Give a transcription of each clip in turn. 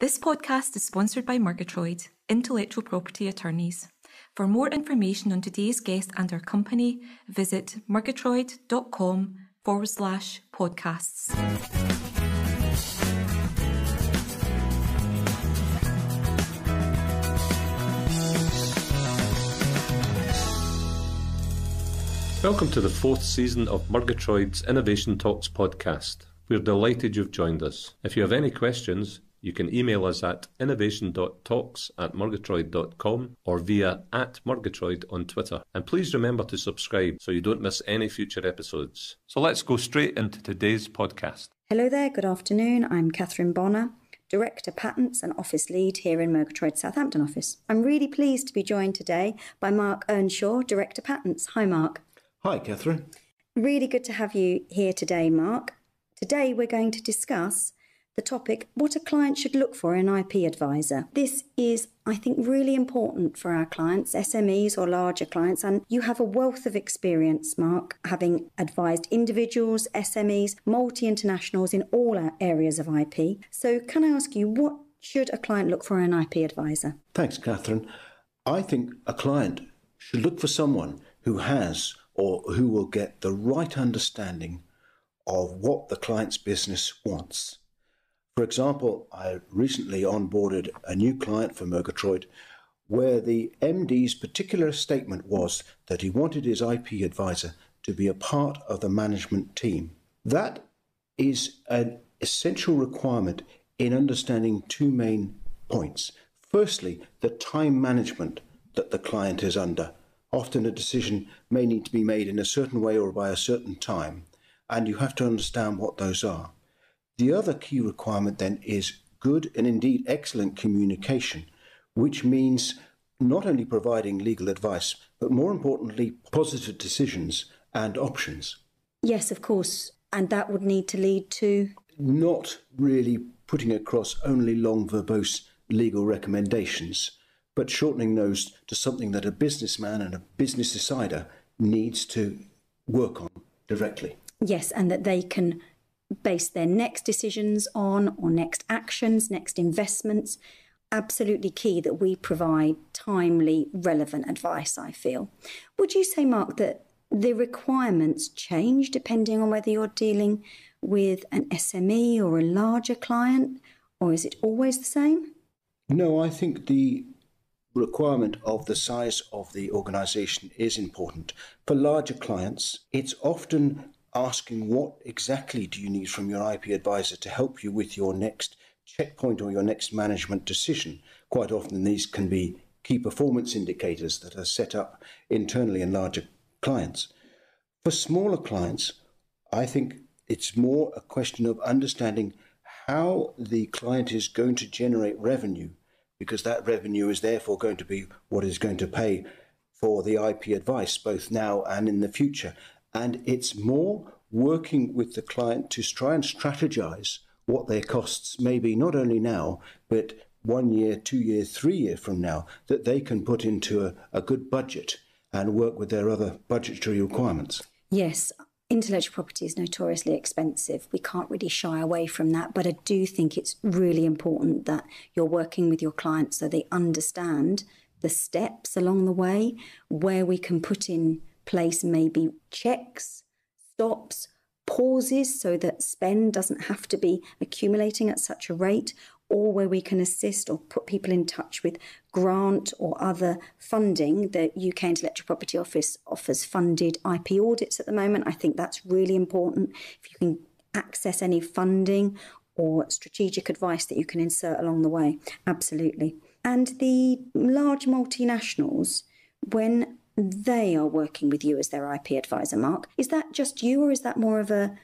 This podcast is sponsored by Murgitroyd, intellectual property attorneys. For more information on today's guest and our company, visit murgitroyd.com/podcasts. Welcome to the fourth season of Murgitroyd's Innovation Talks podcast. We're delighted you've joined us. If you have any questions, you can email us at innovation.talks@murgitroyd.com or via @Murgitroyd on Twitter. And please remember to subscribe so you don't miss any future episodes. So let's go straight into today's podcast. Hello there, good afternoon. I'm Catherine Bonner, Director Patents and Office Lead here in Murgitroyd Southampton office. I'm really pleased to be joined today by Mark Earnshaw, Director Patents. Hi Mark. Hi Catherine. Really good to have you here today, Mark. Today we're going to discuss the topic, what a client should look for in an IP advisor. This is, I think, really important for our clients, SMEs or larger clients, and you have a wealth of experience, Mark, having advised individuals, SMEs, multi-internationals in all our areas of IP. So can I ask you, what should a client look for in an IP advisor? Thanks, Catherine. I think a client should look for someone who has or who will get the right understanding of what the client's business wants. For example, I recently onboarded a new client for Murgitroyd where the MD's particular statement was that he wanted his IP advisor to be a part of the management team. That is an essential requirement in understanding two main points. Firstly, the time management that the client is under. Often a decision may need to be made in a certain way or by a certain time, and you have to understand what those are. The other key requirement then is good and indeed excellent communication, which means not only providing legal advice, but more importantly, positive decisions and options. Yes, of course. And that would need to lead to? Not really putting across only long verbose legal recommendations, but shortening those to something that a businessman and a business decider needs to work on directly. Yes, and that they can base their next decisions on, or next actions, next investments. Absolutely key that we provide timely, relevant advice, I feel. Would you say, Mark, that the requirements change depending on whether you're dealing with an SME or a larger client, or is it always the same? No, I think the requirement of the size of the organisation is important. For larger clients, it's often asking what exactly do you need from your IP advisor to help you with your next checkpoint or your next management decision. Quite often these can be key performance indicators that are set up internally in larger clients. For smaller clients, I think it's more a question of understanding how the client is going to generate revenue, because that revenue is therefore going to be what is going to pay for the IP advice both now and in the future. And it's more working with the client to try and strategize what their costs may be, not only now, but 1 year, 2 years, 3 years from now, that they can put into a good budget and work with their other budgetary requirements. Yes, intellectual property is notoriously expensive. We can't really shy away from that, but I do think it's really important that you're working with your clients so they understand the steps along the way, where we can put in place maybe checks, stops, pauses so that spend doesn't have to be accumulating at such a rate, or where we can assist or put people in touch with grant or other funding. The UK Intellectual Property Office offers funded IP audits at the moment. I think that's really important. If you can access any funding or strategic advice that you can insert along the way, absolutely. And the large multinationals, when they are working with you as their IP advisor, Mark, is that just you, or is that more of a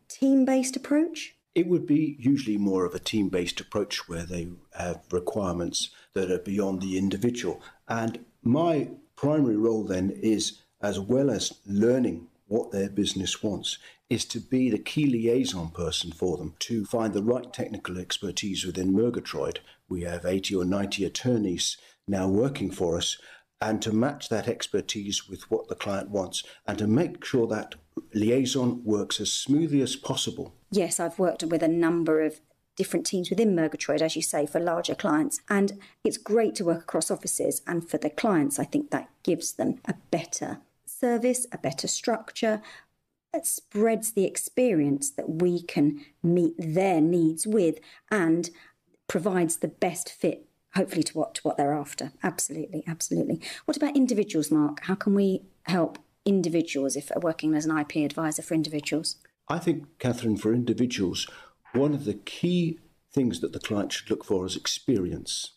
team-based approach? It would be usually more of a team-based approach where they have requirements that are beyond the individual. And my primary role then is, as well as learning what their business wants, is to be the key liaison person for them, to find the right technical expertise within Murgitroyd. We have 80 or 90 attorneys now working for us, and to match that expertise with what the client wants and to make sure that liaison works as smoothly as possible. Yes, I've worked with a number of different teams within Murgitroyd, as you say, for larger clients. And it's great to work across offices. And for the clients, I think that gives them a better service, a better structure. It spreads the experience that we can meet their needs with and provides the best fit, hopefully, to what they're after. Absolutely, absolutely. What about individuals, Mark? How can we help individuals if they're working as an IP advisor for individuals? I think, Catherine, for individuals, one of the key things that the client should look for is experience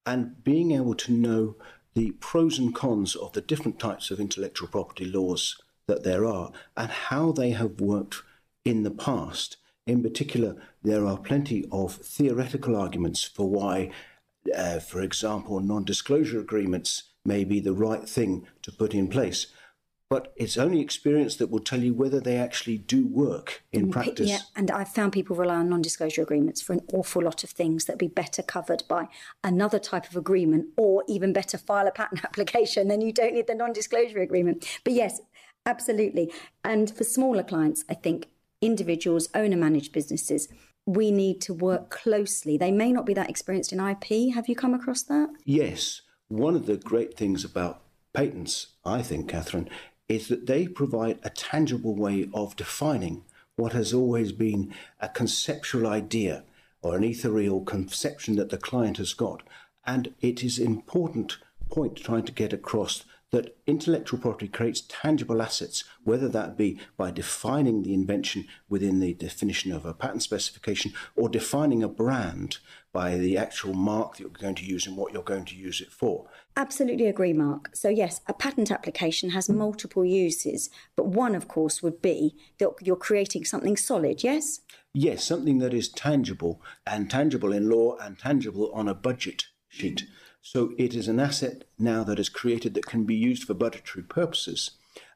and being able to know the pros and cons of the different types of intellectual property laws that there are and how they have worked in the past. In particular, there are plenty of theoretical arguments for why, for example, non-disclosure agreements may be the right thing to put in place. But it's only experience that will tell you whether they actually do work in practice. Yeah, and I've found people rely on non-disclosure agreements for an awful lot of things that would be better covered by another type of agreement, or even better, file a patent application. Then you don't need the non-disclosure agreement. But yes, absolutely. And for smaller clients, I think individuals, owner-managed businesses, we need to work closely. They may not be that experienced in IP. Have you come across that? Yes. One of the great things about patents, I think, Catherine, is that they provide a tangible way of defining what has always been a conceptual idea or an ethereal conception that the client has got. And it is an important point trying to get across that intellectual property creates tangible assets, whether that be by defining the invention within the definition of a patent specification or defining a brand by the actual mark that you're going to use and what you're going to use it for. Absolutely agree, Mark. So yes, a patent application has multiple uses, but one, of course, would be that you're creating something solid, yes? Yes, something that is tangible, and tangible in law and tangible on a budget sheet. So it is an asset now that is created that can be used for budgetary purposes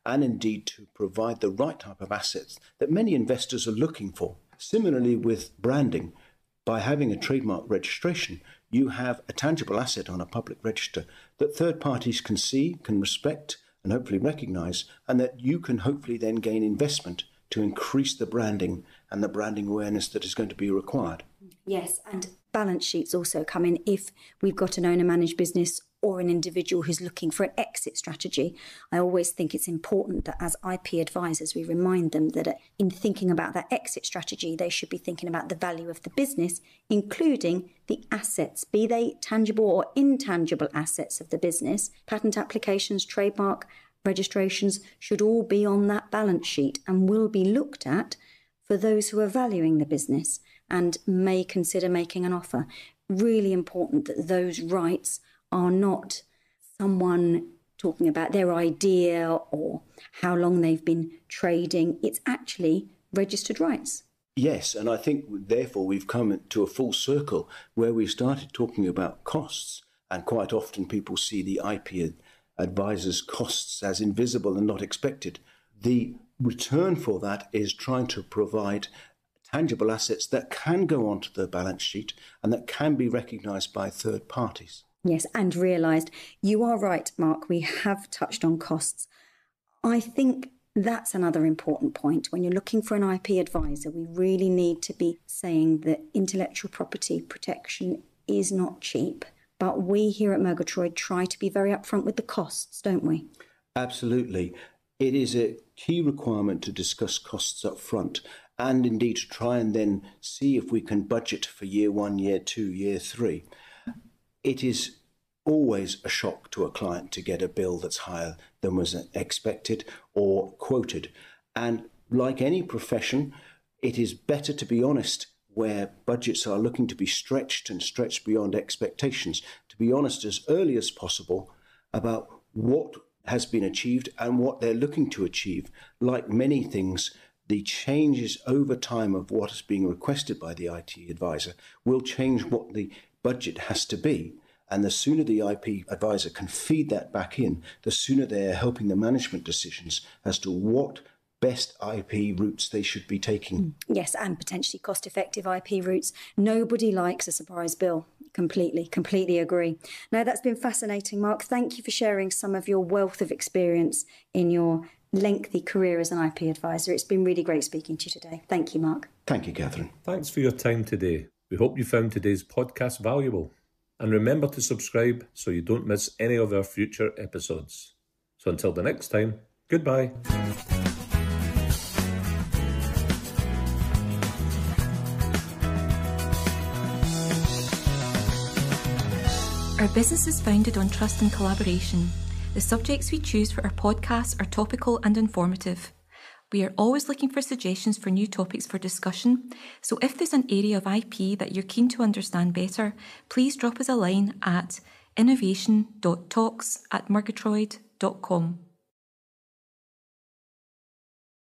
and indeed to provide the right type of assets that many investors are looking for. Similarly with branding, by having a trademark registration, you have a tangible asset on a public register that third parties can see, can respect and hopefully recognise, and that you can hopefully then gain investment to increase the branding and the branding awareness that is going to be required. Yes, and balance sheets also come in if we've got an owner-managed business or an individual who's looking for an exit strategy. I always think it's important that as IP advisors, we remind them that in thinking about that exit strategy, they should be thinking about the value of the business, including the assets, be they tangible or intangible assets of the business. Patent applications, trademark registrations should all be on that balance sheet and will be looked at for those who are valuing the business and may consider making an offer. Really important that those rights are not someone talking about their idea or how long they've been trading. It's actually registered rights. Yes, and I think therefore we've come to a full circle where we started talking about costs, and quite often people see the IP advisor's costs as invisible and not expected. The return for that is trying to provide tangible assets that can go onto the balance sheet and that can be recognised by third parties. Yes, and realised. You are right, Mark. We have touched on costs. I think that's another important point. When you're looking for an IP advisor, we really need to be saying that intellectual property protection is not cheap. But we here at Murgitroyd try to be very upfront with the costs, don't we? Absolutely. It is a key requirement to discuss costs up front and indeed to try and then see if we can budget for year 1, year 2, year 3. It is always a shock to a client to get a bill that's higher than was expected or quoted. And like any profession, it is better to be honest where budgets are looking to be stretched and stretched beyond expectations, to be honest as early as possible about what has been achieved and what they're looking to achieve. Like many things, the changes over time of what is being requested by the IT advisor will change what the budget has to be. And the sooner the IP advisor can feed that back in, the sooner they're helping the management decisions as to what best IP routes they should be taking. Yes, and potentially cost-effective IP routes. Nobody likes a surprise bill. Completely agree. No, that's been fascinating, Mark. Thank you for sharing some of your wealth of experience in your lengthy career as an IP advisor. It's been really great speaking to you today. Thank you, Mark. Thank you, Catherine. Thanks for your time today. We hope you found today's podcast valuable. And remember to subscribe so you don't miss any of our future episodes. So until the next time, goodbye. Our business is founded on trust and collaboration. The subjects we choose for our podcasts are topical and informative. We are always looking for suggestions for new topics for discussion, so if there's an area of IP that you're keen to understand better, please drop us a line at innovation.talks@murgitroyd.com.